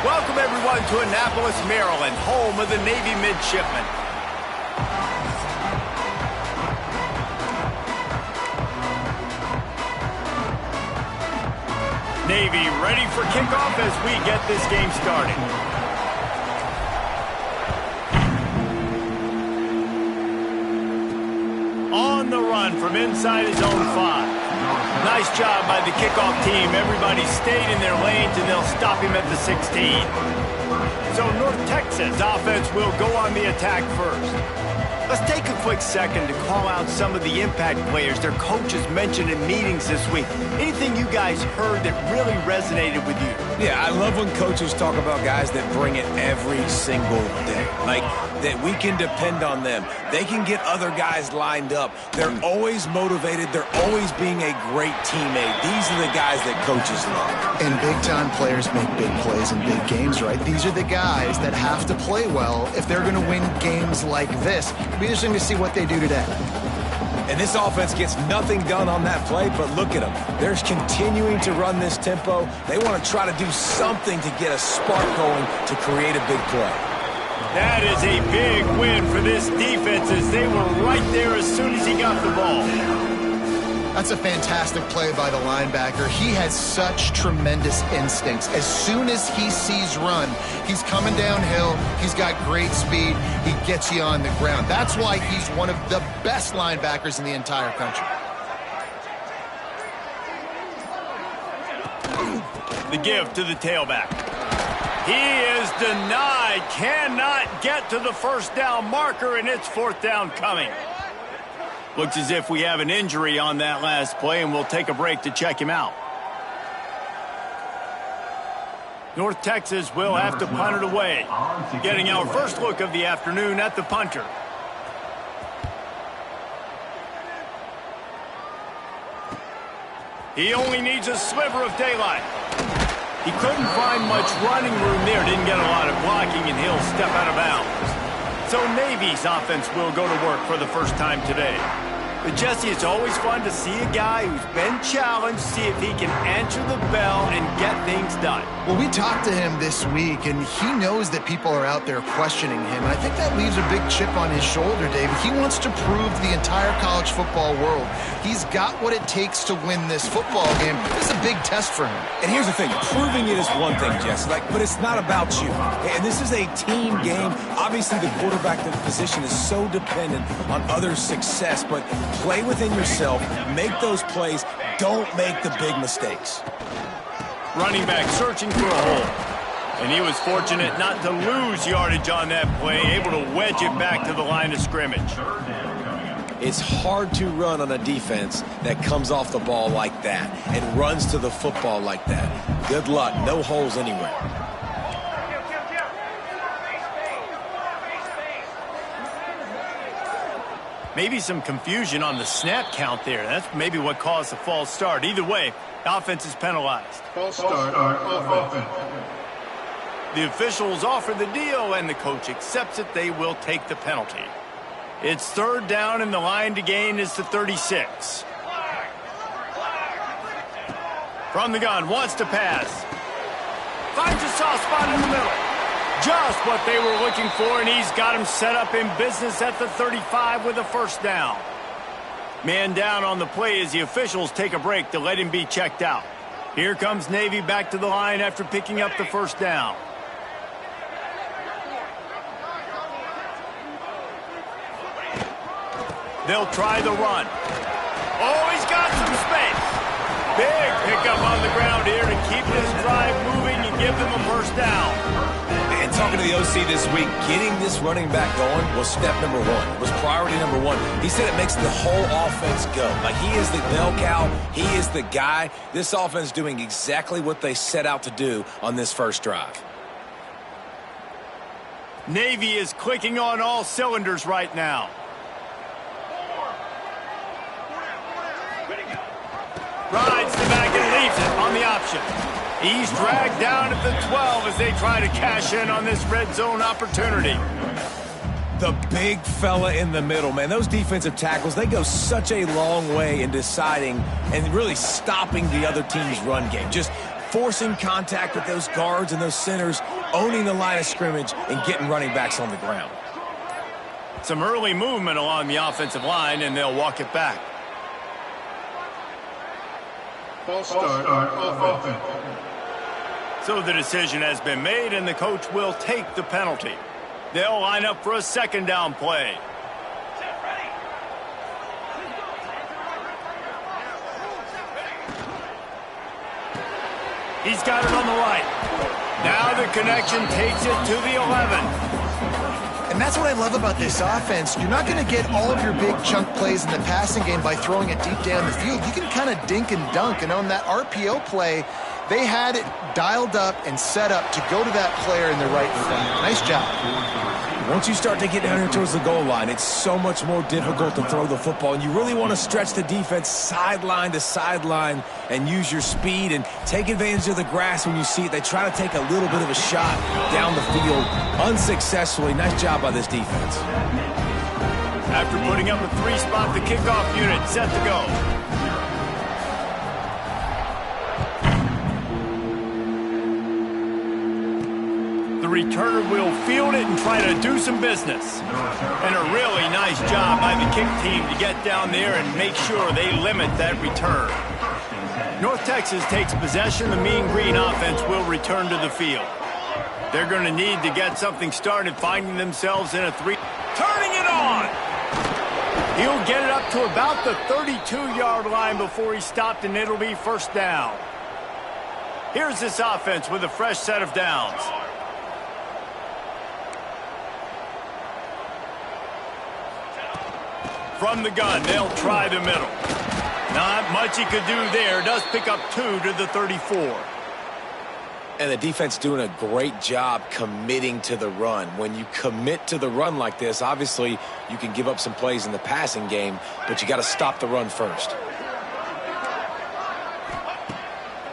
Welcome, everyone, to Annapolis, Maryland, home of the Navy Midshipmen. Navy ready for kickoff as we get this game started. On the run from inside his own 5. Nice job by the kickoff team. Everybody stayed in their lanes, and they'll stop him at the 16. So North Texas offense will go on the attack first. Let's take a quick second to call out some of the impact players their coaches mentioned in meetings this week. Anything you guys heard that really resonated with you? Yeah, I love when coaches talk about guys that bring it every single day. Like, that we can depend on them. They can get other guys lined up. They're always motivated. They're always being a great teammate. These are the guys that coaches love. And big-time players make big plays in big games, right? These are the guys that have to play well if they're going to win games like this. It'll be interesting to see what they do today. And this offense gets nothing done on that play, but look at them. They're continuing to run this tempo. They want to try to do something to get a spark going to create a big play. That is a big win for this defense as they were right there as soon as he got the ball. That's a fantastic play by the linebacker. He has such tremendous instincts. As soon as he sees run, he's coming downhill. He's got great speed. He gets you on the ground. That's why he's one of the best linebackers in the entire country. The give to the tailback. He is denied. Cannot get to the first down marker, and it's 4th down coming. Looks as if we have an injury on that last play, and we'll take a break to check him out. North Texas will have to punt it away. Getting our first look of the afternoon at the punter. He only needs a sliver of daylight. He couldn't find much running room there, didn't get a lot of blocking, and he'll step out of bounds. So Navy's offense will go to work for the first time today. But Jesse, it's always fun to see a guy who's been challenged, see if he can answer the bell and get things done. Well, we talked to him this week, and he knows that people are out there questioning him. And I think that leaves a big chip on his shoulder, David. He wants to prove to the entire college football world he's got what it takes to win this football game. This is a big test for him. And here's the thing. Proving it is one thing, Jesse, but it's not about you. And this is a team game. Obviously, the quarterback position is so dependent on others' success, but play within yourself, make those plays, don't make the big mistakes. Running back searching for a hole. And he was fortunate not to lose yardage on that play, able to wedge it back to the line of scrimmage. It's hard to run on a defense that comes off the ball like that and runs to the football like that. Good luck. No holes anywhere. Maybe some confusion on the snap count there. That's maybe what caused the false start. Either way, the offense is penalized. False start off offense. The officials offer the deal, and the coach accepts it. They will take the penalty. It's 3rd down, and the line to gain is the 36. From the gun, wants to pass. Finds a soft spot in the middle. Just what they were looking for, and he's got him set up in business at the 35 with a 1st down. Man down on the play as the officials take a break to let him be checked out. Here comes Navy back to the line after picking up the 1st down. They'll try the run. Oh, he's got some space. Big pickup on the ground here to keep this drive moving and give them a 1st down. And talking to the OC this week, getting this running back going was step number 1. It was priority number 1. He said it makes the whole offense go. Like, he is the bell cow. He is the guy. This offense doing exactly what they set out to do on this first drive. Navy is clicking on all cylinders right now. Rides the back and leaves it on the option. He's dragged down at the 12 as they try to cash in on this red zone opportunity. The big fella in the middle, man. Those defensive tackles, they go such a long way in deciding and really stopping the other team's run game. Just forcing contact with those guards and those centers owning the line of scrimmage and getting running backs on the ground. Some early movement along the offensive line, and they'll walk it back. False start on offense. So the decision has been made, and the coach will take the penalty. They'll line up for a second down play. He's got it on the right. Now the connection takes it to the 11. And that's what I love about this offense. You're not going to get all of your big chunk plays in the passing game by throwing it deep down the field. You can kind of dink and dunk. And on that RPO play, they had it dialed up and set up to go to that player in the right front. Nice job. Once you start to get down here towards the goal line, it's so much more difficult to throw the football. And you really want to stretch the defense sideline to sideline and use your speed and take advantage of the grass when you see it. They try to take a little bit of a shot down the field unsuccessfully. Nice job by this defense. After putting up a 3-spot, the kickoff unit set to go. The returner will field it and try to do some business. And a really nice job by the kick team to get down there and make sure they limit that return. North Texas takes possession. The Mean Green offense will return to the field. They're going to need to get something started, finding themselves in a 3. Turning it on! He'll get it up to about the 32-yard line before he stopped, and it'll be first down. Here's this offense with a fresh set of downs. From the gun, they'll try the middle. Not much he could do there. Does pick up 2 to the 34. And the defense doing a great job committing to the run. When you commit to the run like this, obviously you can give up some plays in the passing game, but you got to stop the run first.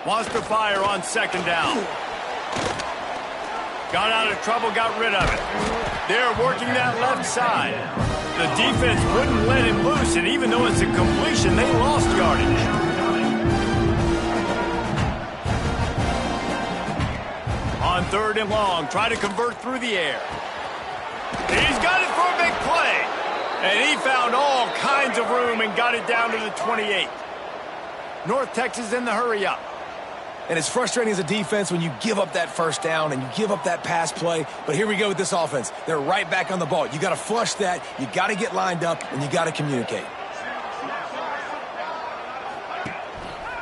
Wants to fire on second down. Got out of trouble, got rid of it. They're working that left side. The defense wouldn't let him loose, and even though it's a completion, they lost yardage. On 3rd and long, try to convert through the air. He's got it for a big play. And he found all kinds of room and got it down to the 28. North Texas in the hurry up. And it's frustrating as a defense when you give up that first down and you give up that pass play. But here we go with this offense. They're right back on the ball. You got to flush that. You got to get lined up, and you got to communicate.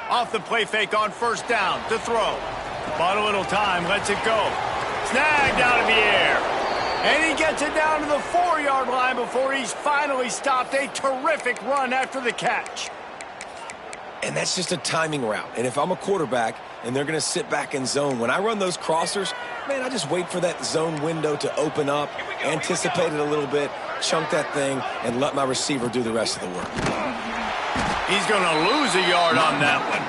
Off the play fake on first down to throw. Bought a little time, lets it go. Snagged out of the air. And he gets it down to the 4-yard line before he's finally stopped. A terrific run after the catch. And that's just a timing route. And if I'm a quarterback and they're going to sit back in zone, when I run those crossers, man, I just wait for that zone window to open up, anticipate it a little bit, chunk that thing, and let my receiver do the rest of the work. He's going to lose a yard on that one.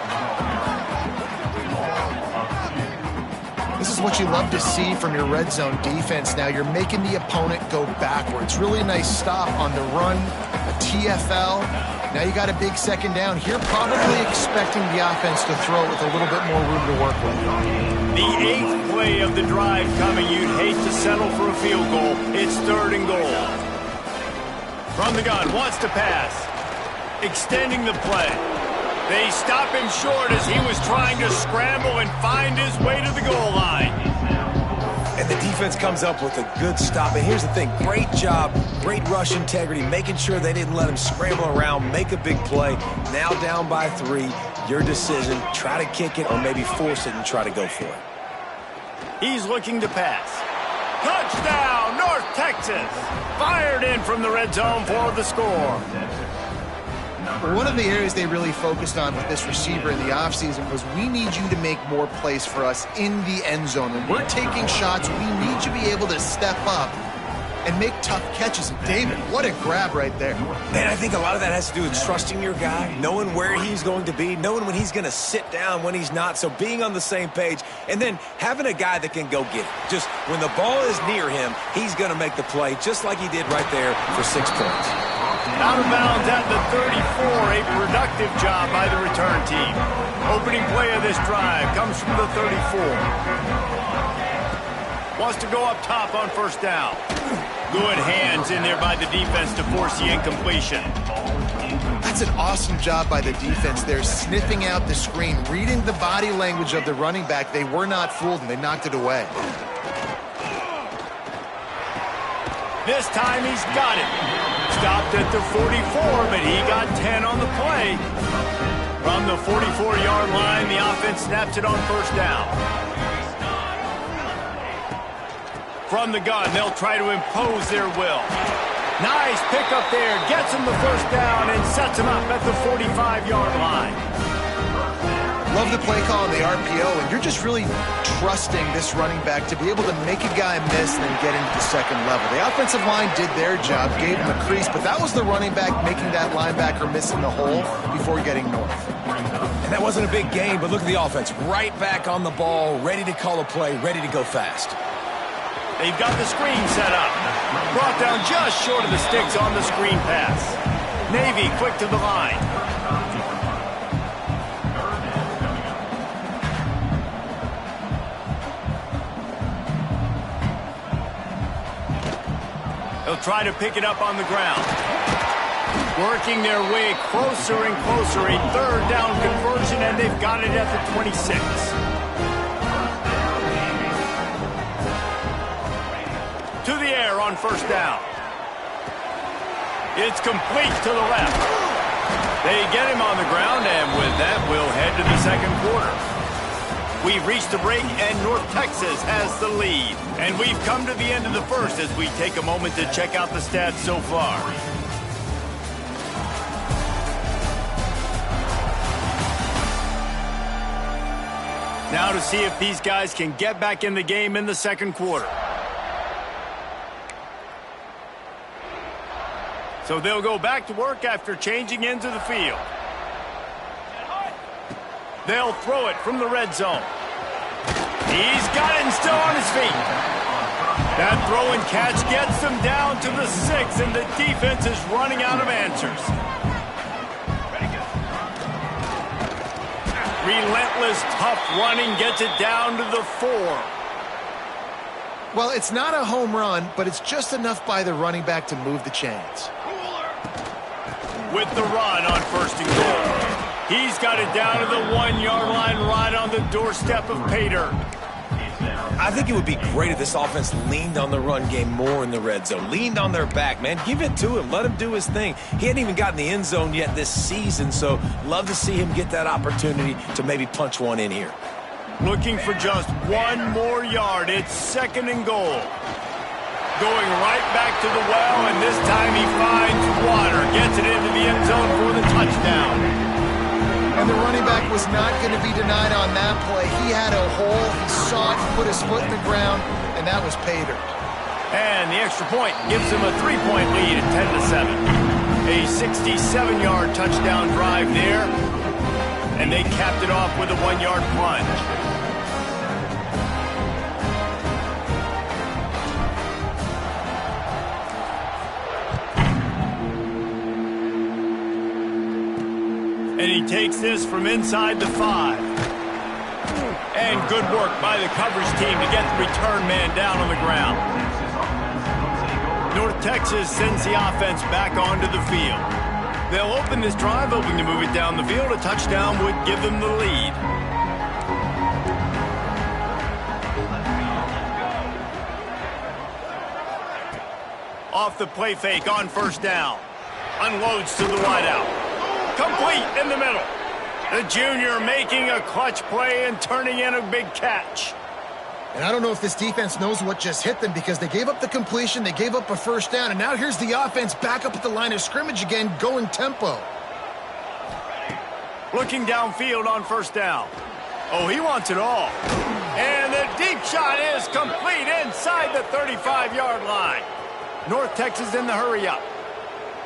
This is what you love to see from your red zone defense. Now you're making the opponent go backwards. Really nice stop on the run, a TFL. Now you got a big second down here, probably expecting the offense to throw with a little bit more room to work with. The 8th play of the drive coming. You'd hate to settle for a field goal. It's 3rd and goal. From the gun, wants to pass. Extending the play. They stop him short as he was trying to scramble and find his way to the goal line. And the defense comes up with a good stop. And here's the thing, great job, great rush integrity, making sure they didn't let him scramble around, make a big play. Now down by 3, your decision, try to kick it or maybe force it and try to go for it. He's looking to pass. Touchdown, North Texas. Fired in from the red zone for the score. One of the areas they really focused on with this receiver in the offseason was we need you to make more plays for us in the end zone. When we're taking shots, we need you to be able to step up and make tough catches. And David, what a grab right there. Man, I think a lot of that has to do with trusting your guy, knowing where he's going to be, knowing when he's going to sit down, when he's not. So being on the same page, and then having a guy that can go get it. Just when the ball is near him, he's going to make the play, just like he did right there for 6 points. Out of bounds at the 34, a productive job by the return team. Opening play of this drive comes from the 34. Wants to go up top on first down. Good hands in there by the defense to force the incompletion. That's an awesome job by the defense there, sniffing out the screen, reading the body language of the running back. They were not fooled, and they knocked it away. This time he's got it. Stopped at the 44, but he got 10 on the play. From the 44-yard line, the offense snaps it on first down. From the gun, they'll try to impose their will. Nice pickup there. Gets him the first down and sets him up at the 45-yard line. Love the play call on the RPO, and you're just really trusting this running back to be able to make a guy miss and then get into the second level. The offensive line did their job, gave him a crease, but that was the running back making that linebacker miss in the hole before getting north. And that wasn't a big gain, but look at the offense. Right back on the ball, ready to call a play, ready to go fast. They've got the screen set up. Brought down just short of the sticks on the screen pass. Navy quick to the line. They'll try to pick it up on the ground. Working their way closer and closer. A third down conversion, and they've got it at the 26. To the air on first down. It's complete to the left. They get him on the ground, and with that, we'll head to the second quarter. We've reached the break, and North Texas has the lead. And we've come to the end of the first as we take a moment to check out the stats so far. Now to see if these guys can get back in the game in the second quarter. So they'll go back to work after changing into the field. They'll throw it from the red zone. He's got it and still on his feet. That throw and catch gets them down to the 6, and the defense is running out of answers. Relentless, tough running gets it down to the 4. Well, it's not a home run, but it's just enough by the running back to move the chains. With the run on first and goal. He's got it down to the 1-yard line right on the doorstep of Pater. I think it would be great if this offense leaned on the run game more in the red zone. Leaned on their back, man. Give it to him. Let him do his thing. He hadn't even gotten the end zone yet this season, so love to see him get that opportunity to maybe punch one in here. Looking for just one more yard. It's second and goal. Going right back to the well, and this time he finds water. Gets it into the end zone for the touchdown. And the running back was not going to be denied on that play. He had a hole, he saw it, he put his foot in the ground, and that was Pater. And the extra point gives him a 3-point lead at 10-7. A 67-yard touchdown drive there, and they capped it off with a 1-yard plunge. And he takes this from inside the 5. And good work by the coverage team to get the return man down on the ground. North Texas sends the offense back onto the field. They'll open this drive, hoping to move it down the field. A touchdown would give them the lead. Off the play fake on first down. Unloads to the wideout. Complete in the middle. The junior making a clutch play and turning in a big catch. And I don't know if this defense knows what just hit them because they gave up the completion, they gave up a first down, and now here's the offense back up at the line of scrimmage again, going tempo. Looking downfield on first down. Oh, he wants it all. And the deep shot is complete inside the 35-yard line. North Texas in the hurry-up.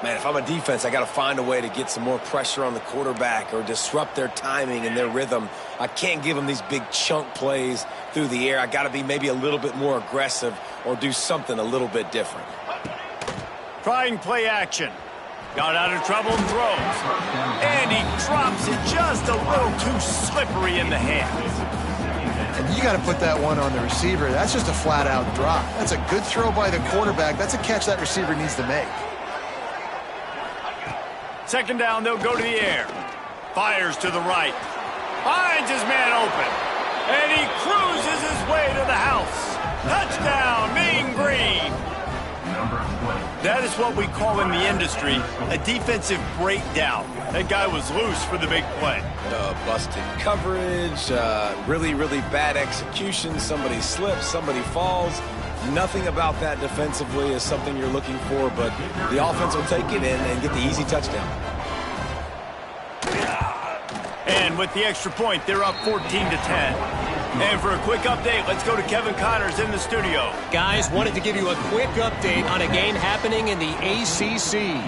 Man, if I'm a defense, I got to find a way to get some more pressure on the quarterback or disrupt their timing and their rhythm. I can't give them these big chunk plays through the air. I got to be maybe a little bit more aggressive or do something a little bit different. Trying play action. Got out of trouble and throws. And he drops it just a little too slippery in the hands. And you got to put that one on the receiver. That's just a flat-out drop. That's a good throw by the quarterback. That's a catch that receiver needs to make. Second down, they'll go to the air. Fires to the right. Finds his man open. And he cruises his way to the house. Touchdown, Mean Green. That is what we call in the industry a defensive breakdown. That guy was loose for the big play. Busted coverage, really, really bad execution. Somebody slips, somebody falls. Nothing about that defensively is something you're looking for, but the offense will take it and get the easy touchdown. And with the extra point, they're up 14-10. And for a quick update, let's go to Kevin Connors in the studio. Guys, wanted to give you a quick update on a game happening in the ACC.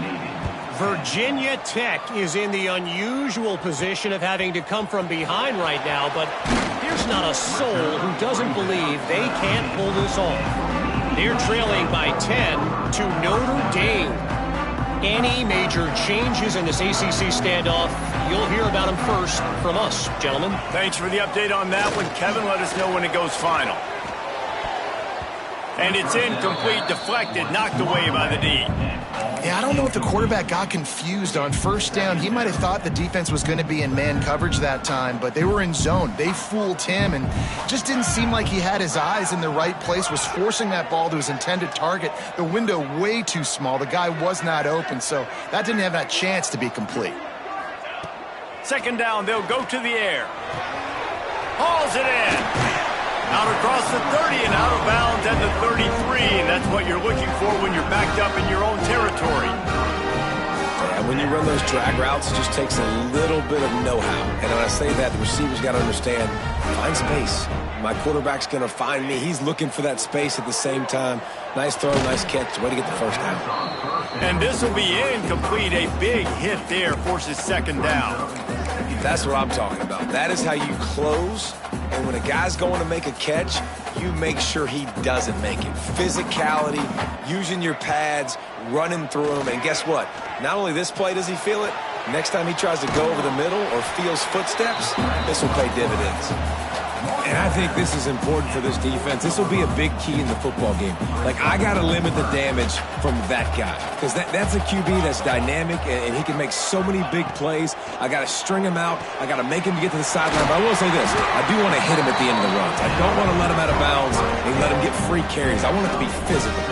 Virginia Tech is in the unusual position of having to come from behind right now, but there's not a soul who doesn't believe they can't pull this off. They're trailing by 10 to Notre Dame. Any major changes in this ACC standoff, you'll hear about them first from us, gentlemen. Thanks for the update on that one, Kevin. Let us know when it goes final. And it's incomplete, deflected, knocked away by the D. Yeah, I don't know if the quarterback got confused on first down. He might have thought the defense was going to be in man coverage that time, but they were in zone. They fooled him, and just didn't seem like he had his eyes in the right place, was forcing that ball to his intended target. The window way too small. The guy was not open, so that didn't have that chance to be complete. Second down, they'll go to the air. Hauls it in. Out across the 30 and out of bounds at the 33, and that's what you're looking for when you're backed up in your own territory. And when you run those drag routes, it just takes a little bit of know-how. And when I say that, the receiver's got to understand, find space. My quarterback's going to find me. He's looking for that space at the same time. Nice throw, nice catch. Way to get the first down. And this will be incomplete. A big hit there forces second down. That's what I'm talking about. That is how you close. And when a guy's going to make a catch, you make sure he doesn't make it. Physicality, using your pads, running through them. And guess what? Not only this play does he feel it, next time he tries to go over the middle or feels footsteps, this will pay dividends. And I think this is important for this defense. This will be a big key in the football game. Like, I got to limit the damage from that guy. Because that's a QB that's dynamic, and he can make so many big plays. I got to string him out. I got to make him get to the sideline. But I will say this. I do want to hit him at the end of the runs. I don't want to let him out of bounds and let him get free carries. I want it to be physical.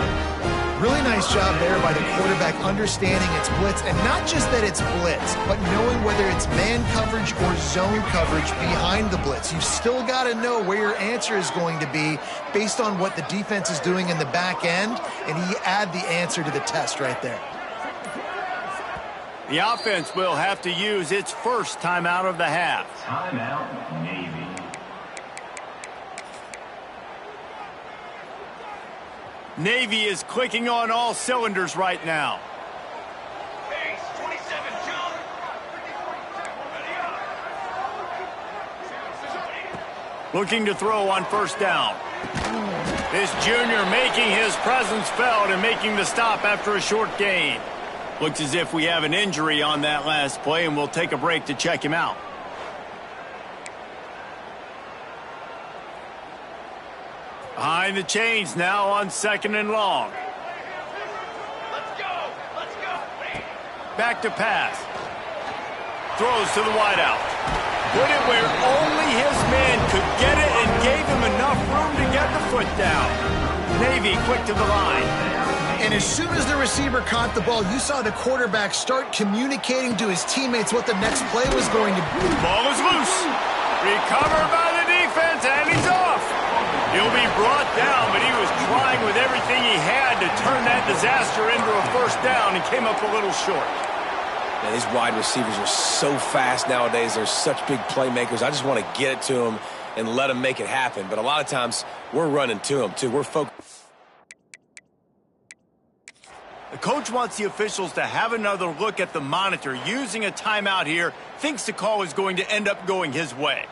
Really nice job there by the quarterback understanding it's blitz, and not just that it's blitz, but knowing whether it's man coverage or zone coverage behind the blitz. You've still got to know where your answer is going to be based on what the defense is doing in the back end, and he add the answer to the test right there. The offense will have to use its first timeout of the half. Timeout, Navy. Navy is clicking on all cylinders right now. Looking to throw on first down. This junior making his presence felt and making the stop after a short gain. Looks as if we have an injury on that last play, and we'll take a break to check him out. Behind the chains now on second and long. Let's go. Back to pass. Throws to the wideout. Put it where only his man could get it and gave him enough room to get the foot down. Navy quick to the line. And as soon as the receiver caught the ball, you saw the quarterback start communicating to his teammates what the next play was going to be. Ball is loose. Recovered by the defense, and he's off. He'll be brought down, but he was trying with everything he had to turn that disaster into a first down and came up a little short. Man, these wide receivers are so fast nowadays. They're such big playmakers. I just want to get it to them and let them make it happen. But a lot of times, we're running to them, too. We're focused. The coach wants the officials to have another look at the monitor. Using a timeout here, thinks the call is going to end up going his way.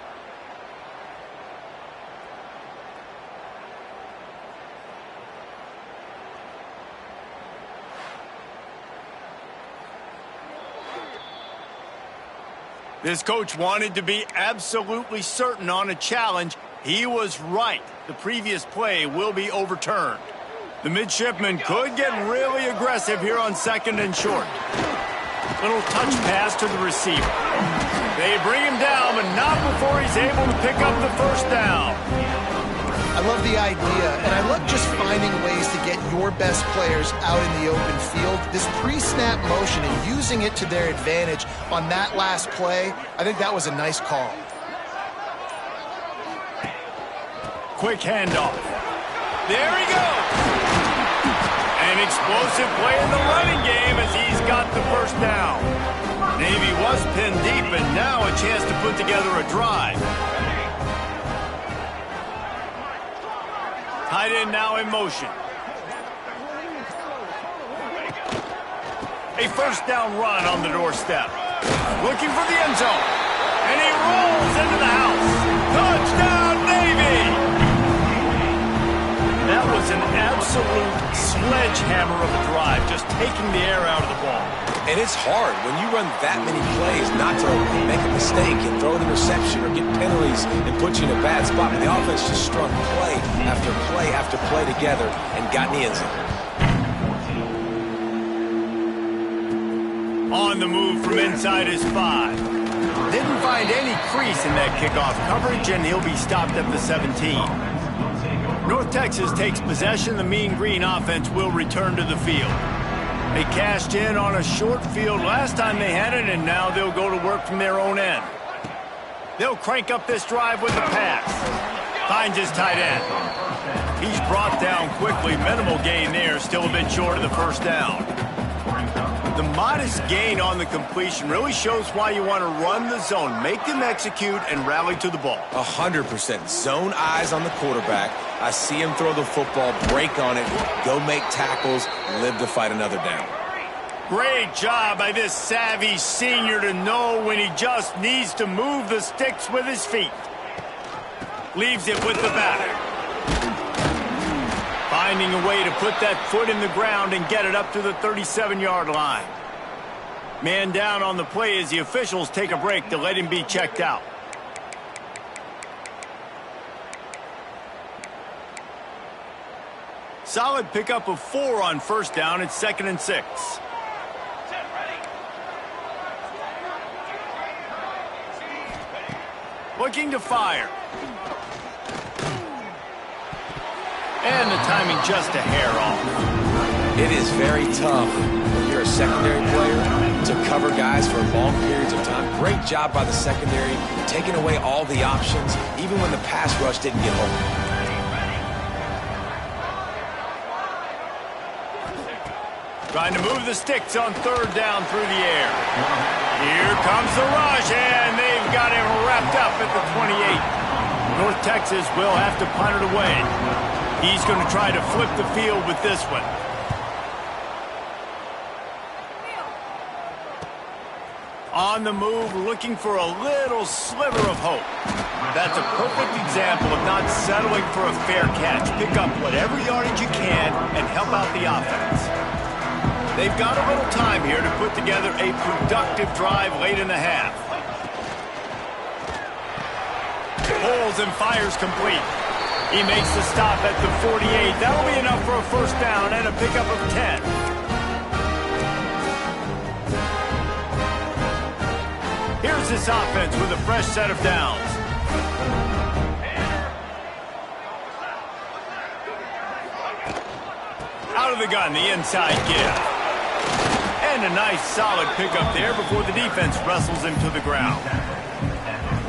This coach wanted to be absolutely certain on a challenge. He was right. The previous play will be overturned. The midshipman could get really aggressive here on 2nd and short. Little touch pass to the receiver. They bring him down, but not before he's able to pick up the first down. I love the idea, and I love just finding ways to get your best players out in the open field. This pre-snap motion and using it to their advantage on that last play, I think that was a nice call. Quick handoff. There he goes. An explosive play in the running game as he's got the first down. Navy was pinned deep, and now a chance to put together a drive. Tight end now in motion. A first down run on the doorstep. Looking for the end zone. And he rolls into the house. Touchdown, Navy! That was an absolute sledgehammer of a drive, just taking the air out of the ball. And it's hard when you run that many plays not to make a mistake and throw an interception or get penalties and put you in a bad spot. But the offense just strung play after play after play together and got in the end zone. On the move from inside his 5. Didn't find any crease in that kickoff coverage, and he'll be stopped at the 17. North Texas takes possession. The Mean Green offense will return to the field. They cashed in on a short field last time they had it, and now they'll go to work from their own end. They'll crank up this drive with the pass. Finds his tight end. He's brought down quickly. Minimal gain there, still a bit short of the first down. The modest gain on the completion really shows why you want to run the zone, make them execute, and rally to the ball. 100%. Zone eyes on the quarterback. I see him throw the football, break on it, go make tackles, live to fight another down. Great job by this savvy senior to know when he just needs to move the sticks with his feet. Leaves it with the batter. Finding a way to put that foot in the ground and get it up to the 37-yard line. Man down on the play as the officials take a break to let him be checked out. Solid pickup of 4 on first down. It's 2nd and 6. Looking to fire. And the timing just a hair off. It is very tough when you're a secondary player to cover guys for long periods of time. Great job by the secondary, taking away all the options, even when the pass rush didn't get home. Trying to move the sticks on 3rd down through the air. Here comes the rush, and they've got him wrapped up at the 28. North Texas will have to punt it away. He's going to try to flip the field with this one. On the move, looking for a little sliver of hope. That's a perfect example of not settling for a fair catch. Pick up whatever yardage you can and help out the offense. They've got a little time here to put together a productive drive late in the half. Pulls and fires complete. He makes the stop at the 48. That'll be enough for a first down and a pickup of 10. Here's this offense with a fresh set of downs. Out of the gun, the inside give. And a nice solid pickup there before the defense wrestles him to the ground.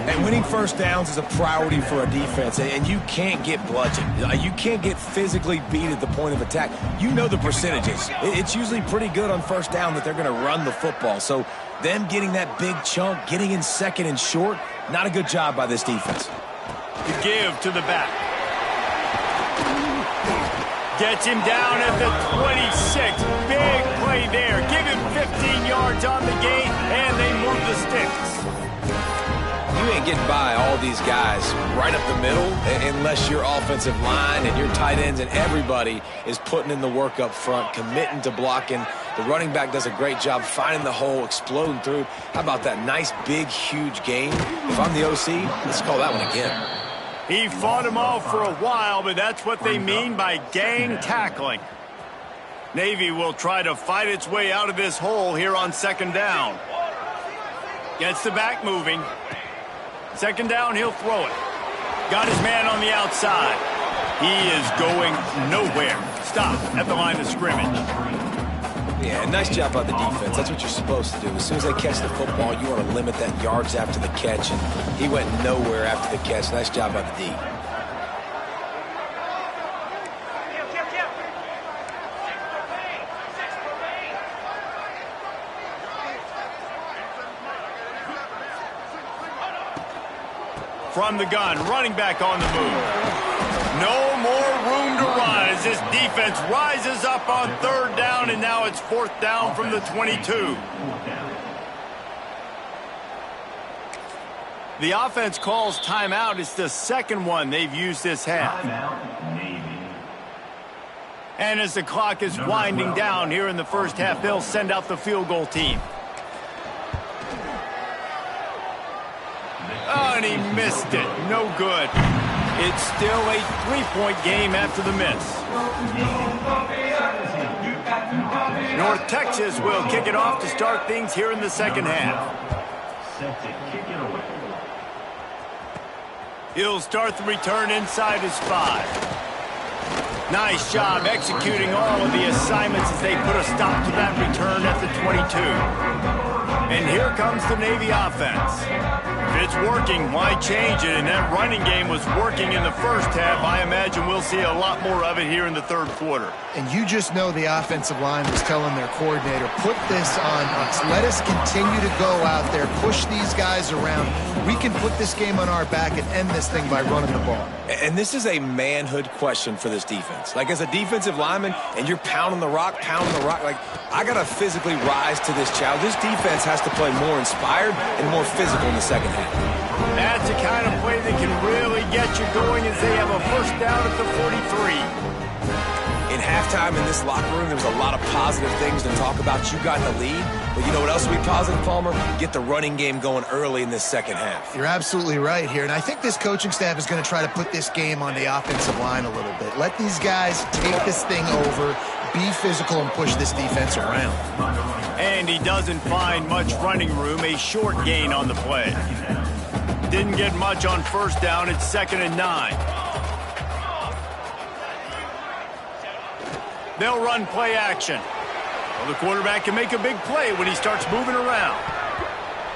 And winning first downs is a priority for a defense, and you can't get bludgeoned. You can't get physically beat at the point of attack. You know the percentages. It's usually pretty good on first down that they're going to run the football. So them getting that big chunk, getting in 2nd and short, not a good job by this defense. The give to the back. Gets him down at the 26. Big play there. Give him 15 yards on the gain, and they move the sticks. You ain't getting by all these guys right up the middle unless your offensive line and your tight ends and everybody is putting in the work up front, committing to blocking. The running back does a great job finding the hole, exploding through. How about that nice, big, huge gain? If I'm the OC, let's call that one again. He fought him off for a while, but that's what they mean by gang tackling. Navy will try to fight its way out of this hole here on second down. Gets the back moving. Second down, he'll throw it. Got his man on the outside. He is going nowhere. Stop at the line of scrimmage. Yeah, nice job by the defense. That's what you're supposed to do. As soon as they catch the football, you want to limit that yards after the catch, and he went nowhere after the catch. Nice job by the D. From the gun, running back on the move. No more room to run as this defense rises up on third down, and now it's fourth down from the 22. The offense calls timeout. It's the second one they've used this half. And as the clock is winding down here in the first half, they'll send out the field goal team. Oh, and he missed it. No good. It's still a three-point game after the miss. North Texas will kick it off to start things here in the second half. He'll start the return inside his 5. Nice job executing all of the assignments as they put a stop to that return at the 22. And here comes the Navy offense. If it's working, why change it? And that running game was working in the first half. I imagine we'll see a lot more of it here in the third quarter. And you just know the offensive line was telling their coordinator, put this on us. Let us continue to go out there, push these guys around. We can put this game on our back and end this thing by running the ball. And this is a manhood question for this defense. Like, as a defensive lineman, and you're pounding the rock, like, I got to physically rise to this challenge. This defense has to play more inspired and more physical in the second half. That's the kind of play that can really get you going as they have a first down at the 43. In halftime in this locker room, there was a lot of positive things to talk about. You got in the lead, but you know what else will be positive, Palmer? Get the running game going early in this second half. You're absolutely right here, and I think this coaching staff is going to try to put this game on the offensive line a little bit. Let these guys take this thing over, be physical, and push this defense around. And he doesn't find much running room, a short gain on the play. Didn't get much on first down. It's 2nd and 9. They'll run play action. Well, the quarterback can make a big play when he starts moving around.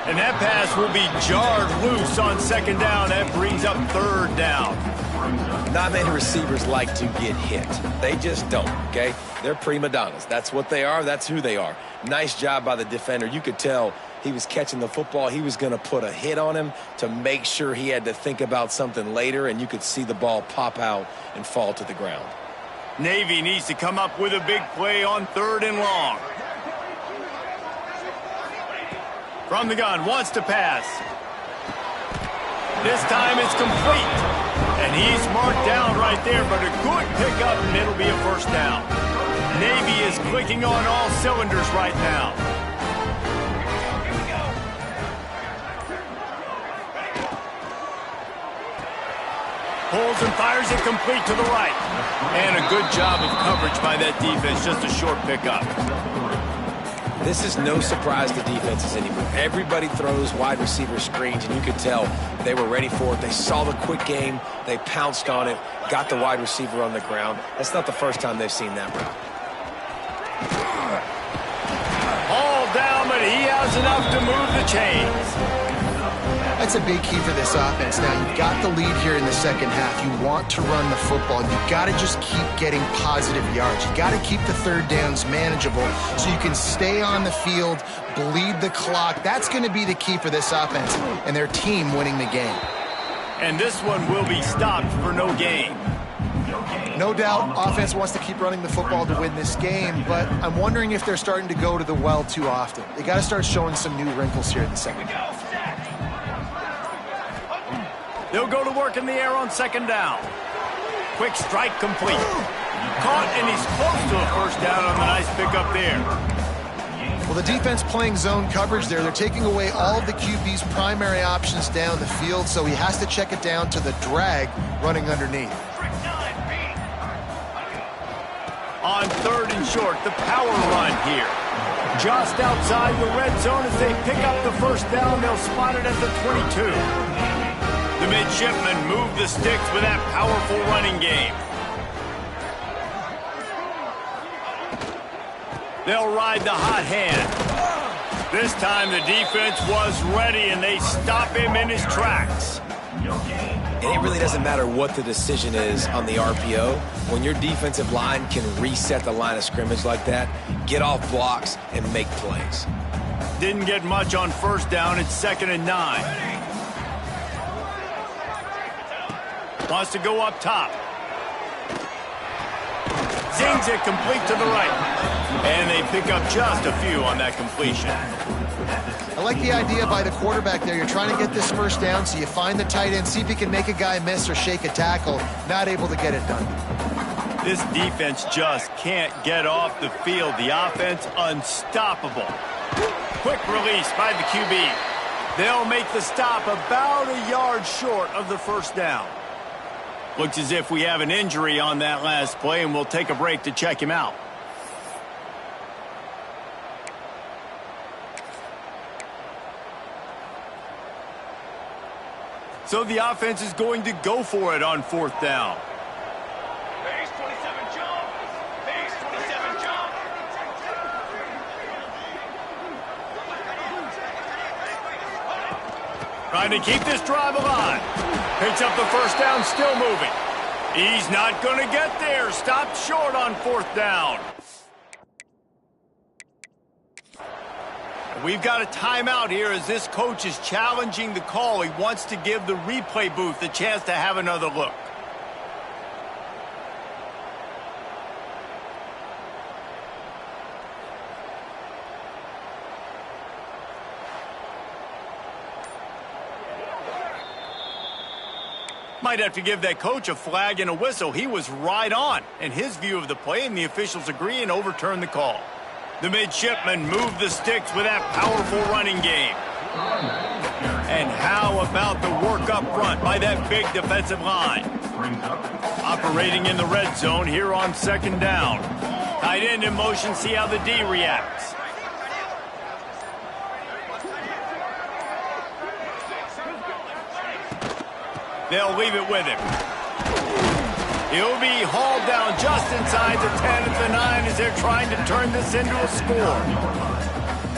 And that pass will be jarred loose on 2nd down. That brings up 3rd down. Not many receivers like to get hit. They just don't, okay? They're prima donnas. That's what they are. That's who they are. Nice job by the defender. You could tell he was catching the football. He was going to put a hit on him to make sure he had to think about something later, and you could see the ball pop out and fall to the ground. Navy needs to come up with a big play on 3rd and long. From the gun, wants to pass. This time it's complete. And he's marked down right there, but a good pickup, and it'll be a first down. Navy is clicking on all cylinders right now. Pulls and fires it complete to the right. And a good job of coverage by that defense, just a short pickup. This is no surprise to defenses anymore. Everybody throws wide receiver screens, and you could tell they were ready for it. They saw the quick game. They pounced on it, got the wide receiver on the ground. That's not the first time they've seen that route. All down, but he has enough to move the chains. That's a big key for this offense. Now, you've got the lead here in the second half. You want to run the football. You've got to just keep getting positive yards. You've got to keep the 3rd downs manageable so you can stay on the field, bleed the clock. That's going to be the key for this offense and their team winning the game. And this one will be stopped for no gain. No doubt, offense wants to keep running the football to win this game, but I'm wondering if they're starting to go to the well too often. They got to start showing some new wrinkles here in the second half. They'll go to work in the air on 2nd down. Quick strike complete. Caught, and he's close to a first down on the nice pickup there. Well, the defense playing zone coverage there. They're taking away all of the QB's primary options down the field, so he has to check it down to the drag running underneath. On 3rd and short, the power run here. Just outside the red zone as they pick up the first down. They'll spot it at the 22. The midshipmen move the sticks with that powerful running game. They'll ride the hot hand. This time the defense was ready, and they stop him in his tracks. And it really doesn't matter what the decision is on the RPO. When your defensive line can reset the line of scrimmage like that, get off blocks and make plays. Didn't get much on first down. It's 2nd and 9. Wants to go up top. Zings it complete to the right. And they pick up just a few on that completion. I like the idea by the quarterback there. You're trying to get this first down, so you find the tight end, see if he can make a guy miss or shake a tackle. Not able to get it done. This defense just can't get off the field. The offense unstoppable. Quick release by the QB. They'll make the stop about a yard short of the first down. Looks as if we have an injury on that last play, and we'll take a break to check him out. So the offense is going to go for it on 4th down. Base 27 jump. Base 27 jump. Trying to keep this drive alive. Picks up the first down, still moving. He's not going to get there. Stopped short on 4th down. We've got a timeout here as this coach is challenging the call. He wants to give the replay booth a chance to have another look. Might have to give that coach a flag and a whistle. He was right on in his view of the play, and the officials agree and overturn the call. The midshipmen move the sticks with that powerful running game. And how about the work up front by that big defensive line? Operating in the red zone here on 2nd down. Tight end in motion, see how the D reacts. They'll leave it with him. He'll be hauled down just inside the 10 at the 9 as they're trying to turn this into a score.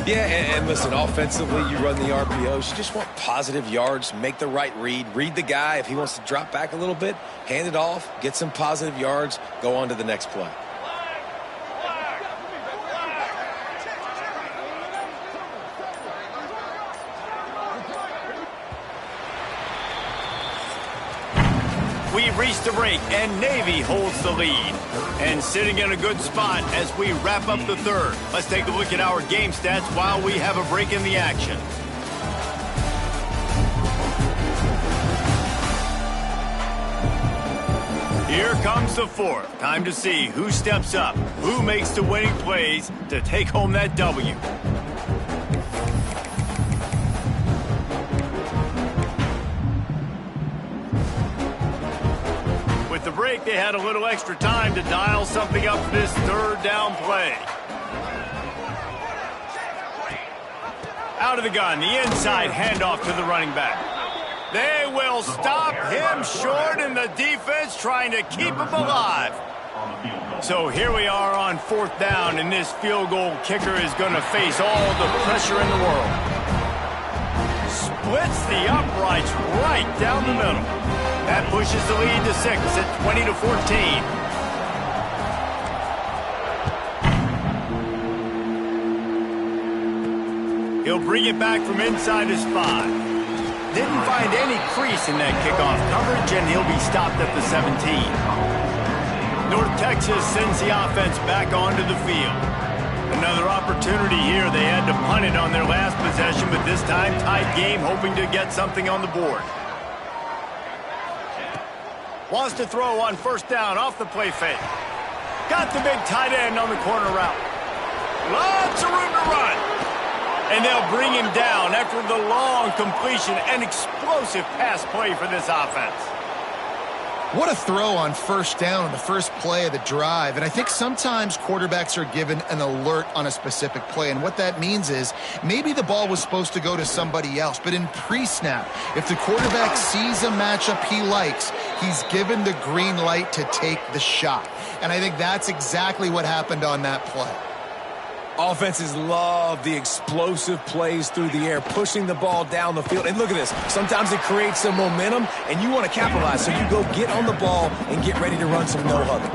Yeah, and listen, offensively, you run the RPOs. You just want positive yards, make the right read the guy. If he wants to drop back a little bit, hand it off, get some positive yards, go on to the next play. We've reached the break, and Navy holds the lead. And sitting in a good spot as we wrap up the 3rd. Let's take a look at our game stats while we have a break in the action. Here comes the 4th. Time to see who steps up, who makes the winning plays to take home that W. With the break, they had a little extra time to dial something up for this 3rd down play. Out of the gun, the inside handoff to the running back. They will stop him short, and the defense trying to keep him alive. So here we are on 4th down, and this field goal kicker is going to face all the pressure in the world. Splits the uprights right down the middle. That pushes the lead to 6 at 20-14. He'll bring it back from inside his 5. Didn't find any crease in that kickoff coverage, and he'll be stopped at the 17. North Texas sends the offense back onto the field. Another opportunity here. They had to punt it on their last possession, but this time tied game, hoping to get something on the board. Wants to throw on 1st down off the play fake. Got the big tight end on the corner route. Lots of room to run. And they'll bring him down after the long completion and explosive pass play for this offense. What a throw on first down on the first play of the drive. And I think sometimes quarterbacks are given an alert on a specific play. And what that means is maybe the ball was supposed to go to somebody else. But in pre-snap, if the quarterback sees a matchup he likes, he's given the green light to take the shot. And I think that's exactly what happened on that play. Offenses love the explosive plays through the air, pushing the ball down the field. And look at this. Sometimes it creates some momentum, and you want to capitalize. So you go get on the ball and get ready to run some no-huddle.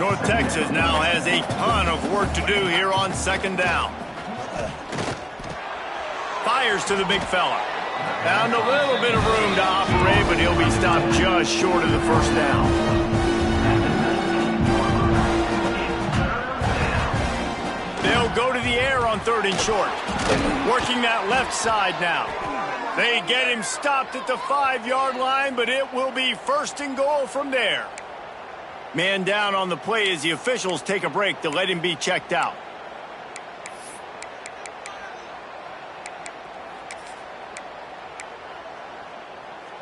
North Texas now has a ton of work to do here on second down. Fires to the big fella. Found a little bit of room to operate, but he'll be stopped just short of the first down. They'll go to the air on 3rd and short. Working that left side now. They get him stopped at the 5-yard line, but it will be 1st and goal from there. Man down on the play as the officials take a break to let him be checked out.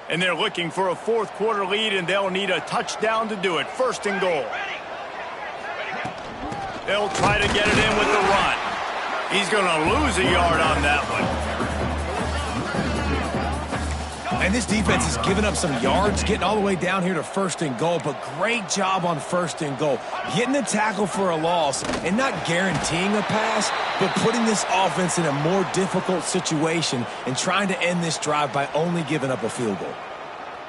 And they're looking for a 4th quarter lead, and they'll need a touchdown to do it. 1st and goal. They'll try to get it in with the run. He's going to lose a yard on that one. And this defense has given up some yards, getting all the way down here to 1st and goal, but great job on 1st and goal. Getting the tackle for a loss and not guaranteeing a pass, but putting this offense in a more difficult situation and trying to end this drive by only giving up a field goal.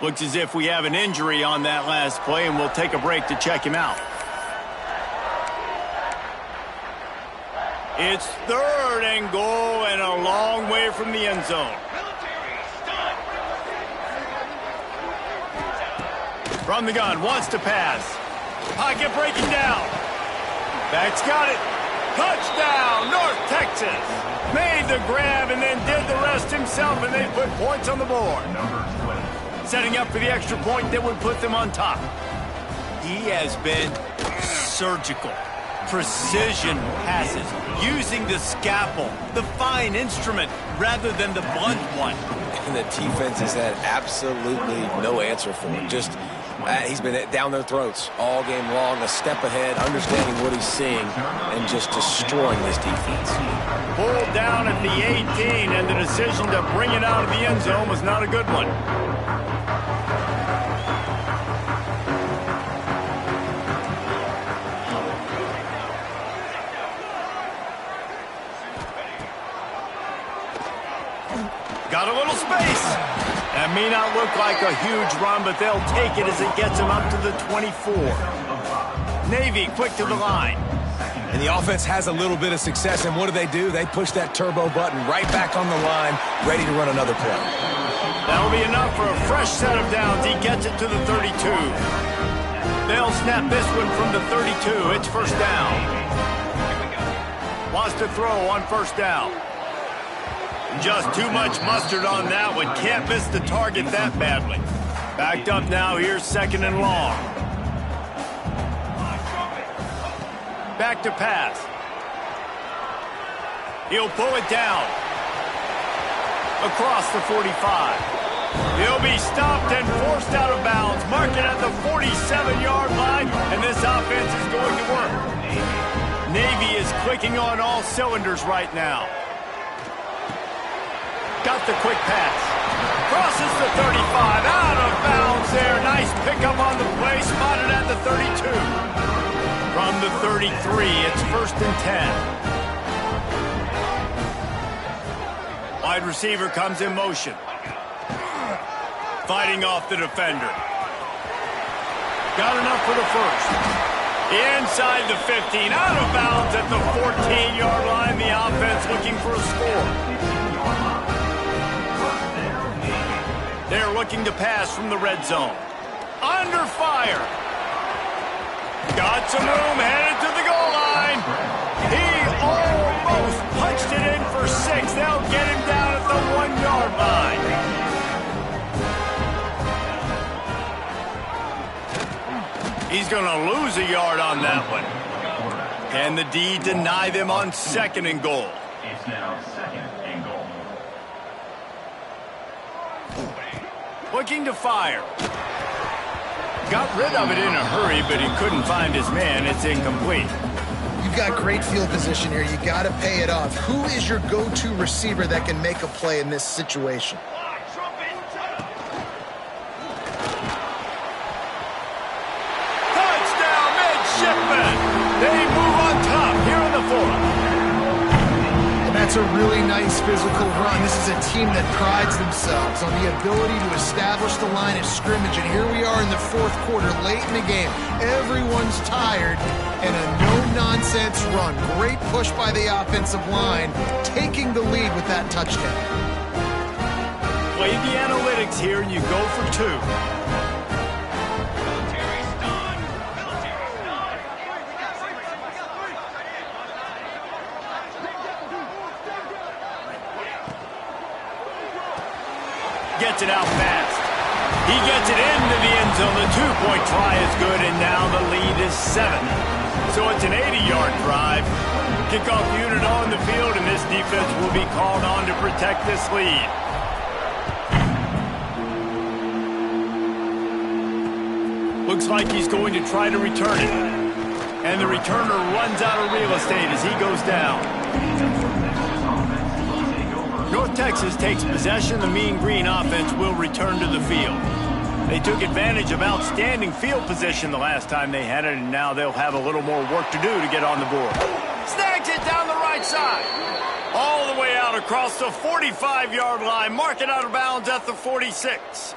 Looks as if we have an injury on that last play, and we'll take a break to check him out. It's 3rd and goal and a long way from the end zone. From the gun, wants to pass. Pocket breaking down. Back's got it. Touchdown, North Texas. Made the grab and then did the rest himself, and they put points on the board. Setting up for the extra point that would put them on top. He has been surgical. Precision passes, using the scalpel, the fine instrument, rather than the blunt one. And the defense has had absolutely no answer for him. Just, he's been down their throats all game long, a step ahead, understanding what he's seeing, and just destroying this defense. Pulled down at the 18, and the decision to bring it out of the end zone was not a good one. Got a little space. That may not look like a huge run, but they'll take it as it gets them up to the 24. Navy quick to the line. And the offense has a little bit of success, and what do? They push that turbo button right back on the line, ready to run another play. That'll be enough for a fresh set of downs. He gets it to the 32. They'll snap this one from the 32. It's 1st down. Wants to throw on 1st down. Just too much mustard on that one. Can't miss the target that badly. Backed up now. Here's 2nd and long. Back to pass. He'll pull it down. Across the 45. He'll be stopped and forced out of bounds. Mark it at the 47-yard line, and this offense is going to work. Navy is clicking on all cylinders right now. Got the quick pass. Crosses the 35. Out of bounds there. Nice pickup on the play. Spotted at the 32. From the 33, it's 1st and 10. Wide receiver comes in motion. Fighting off the defender. Got enough for the first. Inside the 15. Out of bounds at the 14-yard line. The offense looking for a score. They're looking to pass from the red zone. Under fire. Got some room, headed to the goal line. He almost punched it in for 6. They'll get him down at the 1-yard line. He's going to lose a yard on that one. And the D deny them on 2nd and goal. It's now 2nd and goal. Looking to fire. Got rid of it in a hurry, but he couldn't find his man. It's incomplete. You've got great field position here. You got to pay it off. Who is your go-to receiver that can make a play in this situation? Touchdown, midshipmen! They move on top here in the 4th. That's a really nice physical run. This is a team that prides themselves on the ability to establish the line of scrimmage. And here we are in the 4th quarter, late in the game. Everyone's tired, and a no-nonsense run. Great push by the offensive line, taking the lead with that touchdown. Play the analytics here, and you go for 2. Gets it out fast. He gets it into the end zone. The 2-point try is good, and now the lead is 7. So it's an 80-yard drive. Kickoff unit on the field, and this defense will be called on to protect this lead. Looks like he's going to try to return it. And the returner runs out of real estate as he goes down. North Texas takes possession. The Mean Green offense will return to the field. They took advantage of outstanding field position the last time they had it, and now they'll have a little more work to do to get on the board. Snags it down the right side. All the way out across the 45-yard line. Mark it out of bounds at the 46.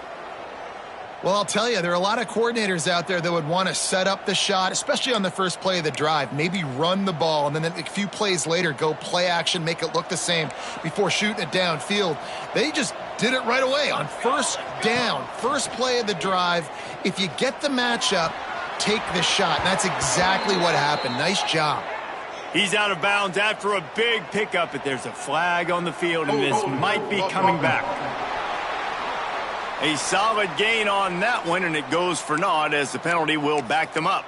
Well, I'll tell you, there are a lot of coordinators out there that would want to set up the shot, especially on the first play of the drive, maybe run the ball, and then a few plays later go play action, make it look the same before shooting it downfield. They just did it right away on first down, first play of the drive. If you get the matchup, take the shot, and that's exactly what happened. Nice job. He's out of bounds after a big pickup, but there's a flag on the field, and this might be coming back. A solid gain on that one, and it goes for naught as the penalty will back them up.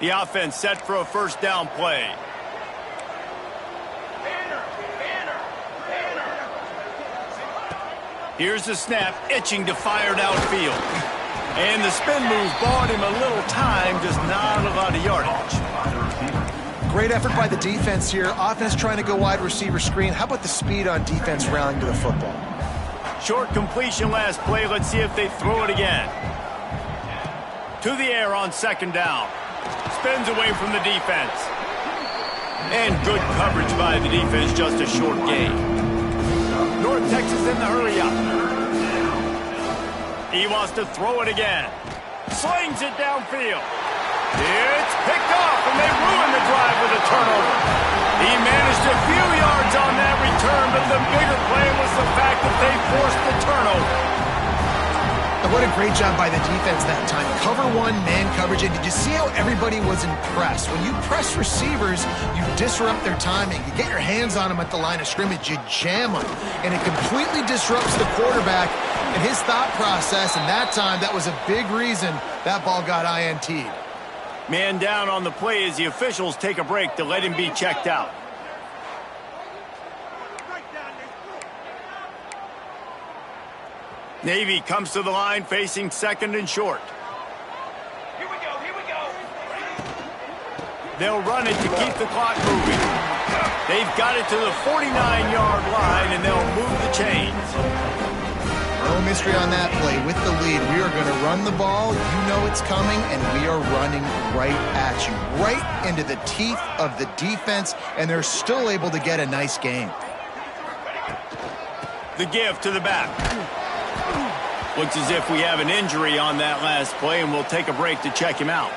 The offense set for a first down play. Here's the snap, itching to fire downfield. And the spin move bought him a little time, just not a lot of yardage. Great effort by the defense here. Offense trying to go wide receiver screen. How about the speed on defense rallying to the football? Short completion last play. Let's see if they throw it again. To the air on second down. Spins away from the defense. And good coverage by the defense, just a short gain. North Texas in the hurry up. He wants to throw it again. Slings it downfield. It's picked off, and they ruin the drive with a turnover. He managed a few yards on that return, but the bigger play was the fact that they forced the turnover. And what a great job by the defense that time. Cover one, man coverage, and did you see how everybody was impressed? When you press receivers, you disrupt their timing. You get your hands on them at the line of scrimmage, you jam them, and it completely disrupts the quarterback and his thought process, and that time, that was a big reason that ball got INT'd. Man down on the play as the officials take a break to let him be checked out. Navy comes to the line facing second and short. Here we go, here we go. They'll run it to keep the clock moving. They've got it to the 49-yard line, and they'll move the chains. No mystery on that play. With the lead, we are going to run the ball. You know it's coming, and we are running right at you, right into the teeth of the defense, and they're still able to get a nice gain. The give to the back. Looks as if we have an injury on that last play, and we'll take a break to check him out.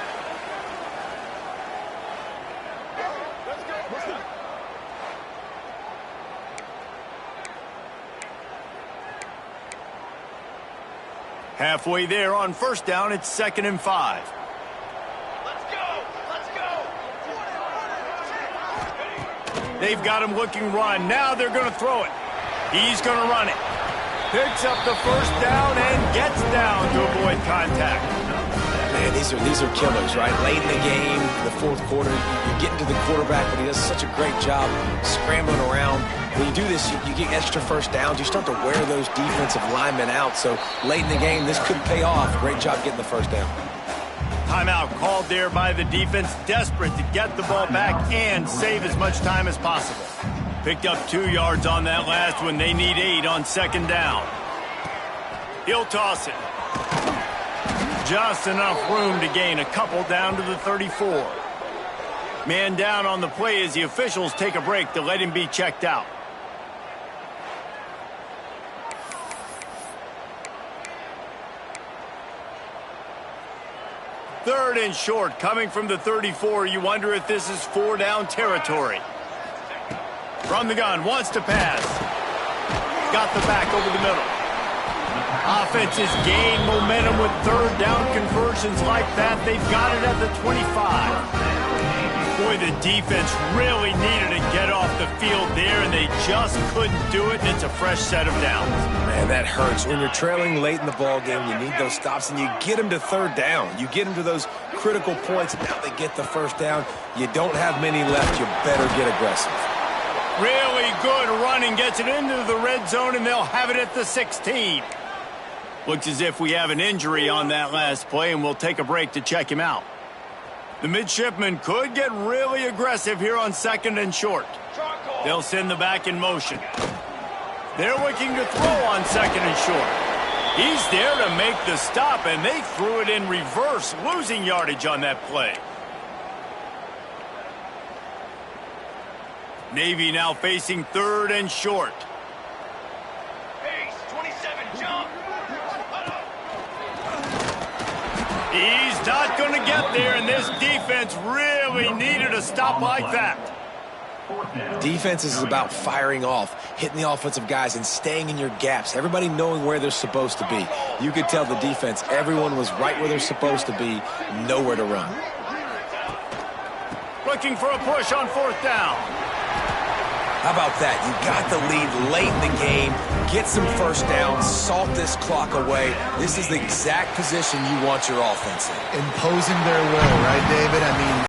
Halfway there on first down, it's 2nd and 5. Let's go, let's go. They've got him looking run. Now they're going to throw it. He's going to run it. Picks up the first down and gets down to avoid contact. Man, these are killers, right? Late in the game, the fourth quarter, you're getting to the quarterback, but he does such a great job scrambling around. When you do this, you get extra first downs. You start to wear those defensive linemen out. So late in the game, this could pay off. Great job getting the first down. Timeout called there by the defense, desperate to get the ball back and save as much time as possible. Picked up 2 yards on that last one. They need 8 on second down. He'll toss it. Just enough room to gain a couple down to the 34. Man down on the play as the officials take a break to let him be checked out. Third and short, coming from the 34. You wonder if this is 4-down territory. From the gun, wants to pass. Got the back over the middle. Offenses gain momentum with third down conversions like that. They've got it at the 25. Boy, the defense really needed to get off the field there, and they just couldn't do it, and it's a fresh set of downs. Man, that hurts. When you're trailing late in the ball game, you need those stops, and you get them to third down. You get them to those critical points, and now they get the first down. You don't have many left. You better get aggressive. Really good running, gets it into the red zone, and they'll have it at the 16. Looks as if we have an injury on that last play, and we'll take a break to check him out. The midshipman could get really aggressive here on second and short. They'll send the back in motion. They're looking to throw on second and short. He's there to make the stop, and they threw it in reverse, losing yardage on that play. Navy now facing third and short. Pace, 27, jump. He's not going to get there, and this defense really needed a stop like that. Defense is about firing off, hitting the offensive guys, and staying in your gaps. Everybody knowing where they're supposed to be. You could tell the defense, everyone was right where they're supposed to be, nowhere to run. Looking for a push on fourth down. How about that? You got the lead late in the game. Get some first downs. Salt this clock away. This is the exact position you want your offense in. Imposing their will, right, David? I mean,